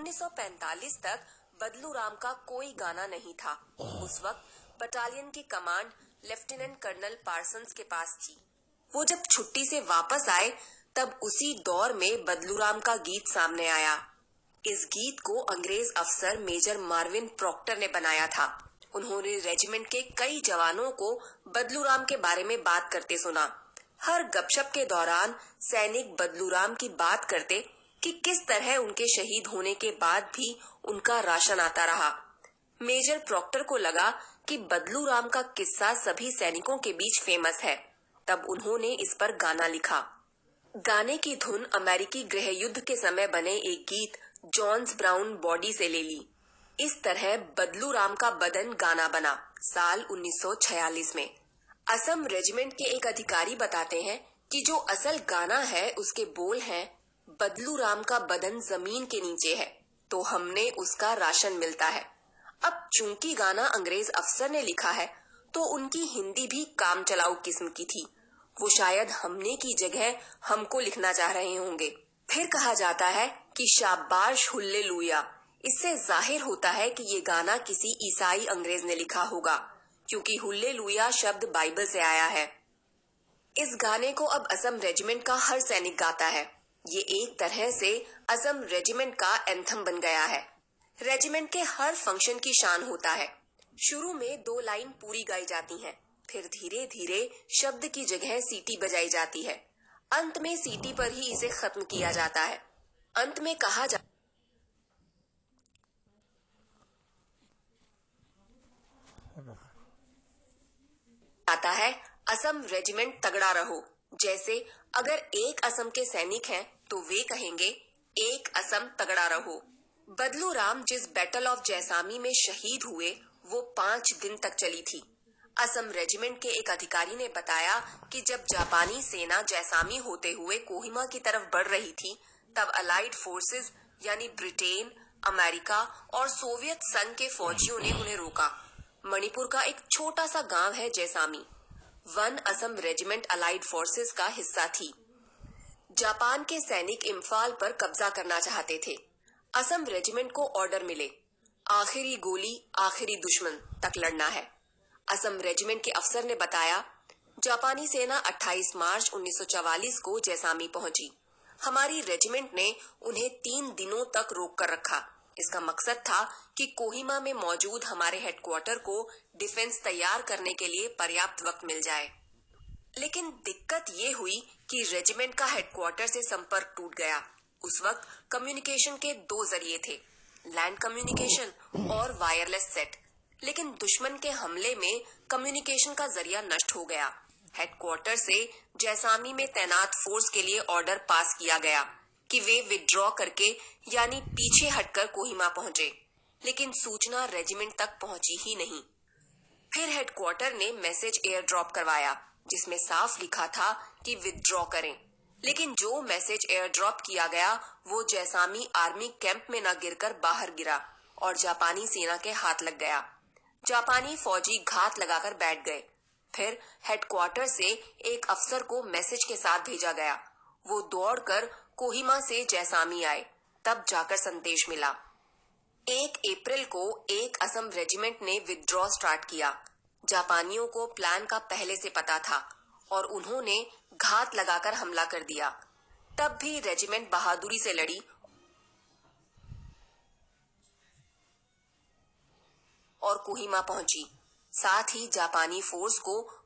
1945 तक बदलू राम का कोई गाना नहीं था। उस वक्त बटालियन की कमांड लेफ्टिनेंट कर्नल पार्सन्स के पास थी। वो जब छुट्टी से वापस आए तब उसी दौर में बदलू राम का गीत सामने आया। इस गीत को अंग्रेज अफसर मेजर मार्विन प्रॉक्टर ने बनाया था। उन्होंने रेजिमेंट के कई जवानों को बदलू राम के बारे में बात करते सुना। हर गपशप के दौरान सैनिक बदलू राम की बात करते कि किस तरह उनके शहीद होने के बाद भी उनका राशन आता रहा। मेजर प्रॉक्टर को लगा कि बदलू राम का किस्सा सभी सैनिकों के बीच फेमस है। तब उन्होंने इस पर गाना लिखा। गाने की धुन अमेरिकी गृह युद्ध के समय बने एक गीत जॉन्स ब्राउन बॉडी से ले ली। इस तरह बदलू राम का बदन गाना बना। साल 1946 में असम रेजिमेंट के एक अधिकारी बताते हैं कि जो असल गाना है उसके बोल हैं, बदलू राम का बदन जमीन के नीचे है तो हमने उसका राशन मिलता है। अब चूंकि गाना अंग्रेज अफसर ने लिखा है तो उनकी हिंदी भी काम चलाऊ किस्म की थी। वो शायद हमने की जगह हमको लिखना चाह रहे होंगे। फिर कहा जाता है कि शाबाश हुल्लेलुया। इससे जाहिर होता है कि ये गाना किसी ईसाई अंग्रेज ने लिखा होगा, क्योंकि हुल्लेलुया शब्द बाइबल से आया है। इस गाने को अब असम रेजिमेंट का हर सैनिक गाता है। ये एक तरह से असम रेजिमेंट का एंथम बन गया है। रेजिमेंट के हर फंक्शन की शान होता है। शुरू में 2 लाइन पूरी गाई जाती हैं, फिर धीरे धीरे शब्द की जगह सीटी बजाई जाती है। अंत में सीटी पर ही इसे खत्म किया जाता है। अंत में कहा जाता है, असम रेजिमेंट तगड़ा रहो। जैसे अगर एक असम के सैनिक हैं तो वे कहेंगे एक असम तगड़ा रहो। बदलू राम जिस बैटल ऑफ जैसामी में शहीद हुए वो 5 दिन तक चली थी। असम रेजिमेंट के एक अधिकारी ने बताया कि जब जापानी सेना जैसामी होते हुए कोहिमा की तरफ बढ़ रही थी तब अलाइड फोर्सेस यानी ब्रिटेन, अमेरिका और सोवियत संघ के फौजियों ने उन्हें रोका। मणिपुर का एक छोटा सा गांव है जैसामी। 1 असम रेजिमेंट अलाइड फोर्सेस का हिस्सा थी। जापान के सैनिक इम्फाल पर कब्जा करना चाहते थे। असम रेजिमेंट को ऑर्डर मिले, आखिरी गोली आखिरी दुश्मन तक लड़ना है। असम रेजिमेंट के अफसर ने बताया, जापानी सेना 28 मार्च 1944 को जैसामी पहुंची। हमारी रेजिमेंट ने उन्हें 3 दिनों तक रोक कर रखा। इसका मकसद था कि कोहिमा में मौजूद हमारे हेडक्वार्टर को डिफेंस तैयार करने के लिए पर्याप्त वक्त मिल जाए। लेकिन दिक्कत ये हुई कि रेजिमेंट का हेडक्वार्टर से संपर्क टूट गया। उस वक्त कम्युनिकेशन के 2 जरिए थे, लैंड कम्युनिकेशन और वायरलेस सेट। लेकिन दुश्मन के हमले में कम्युनिकेशन का जरिया नष्ट हो गया। हेडक्वार्टर से जैसामी में तैनात फोर्स के लिए ऑर्डर पास किया गया कि वे विड्रॉ करके यानी पीछे हटकर कोहिमा पहुंचे, लेकिन सूचना रेजिमेंट तक पहुंची ही नहीं। फिर हेडक्वार्टर ने मैसेज एयर ड्रॉप करवाया जिसमें साफ लिखा था कि विथड्रॉ करें, लेकिन जो मैसेज एयर ड्रॉप किया गया वो जैसामी आर्मी कैंप में न गिरकर बाहर गिरा और जापानी सेना के हाथ लग गया। जापानी फौजी घात लगाकर बैठ गए। फिर हेडक्वार्टर से एक अफसर को मैसेज के साथ भेजा गया। वो दौड़कर कोहिमा से जैसामी आए, तब जाकर संदेश मिला। 1 अप्रैल को एक असम रेजिमेंट ने विथड्रॉ स्टार्ट किया। जापानियों को प्लान का पहले से पता था और उन्होंने घात लगाकर हमला कर दिया। तब भी रेजिमेंट बहादुरी से लड़ी और कोहिमा पहुंची। साथ ही जापानी फोर्स को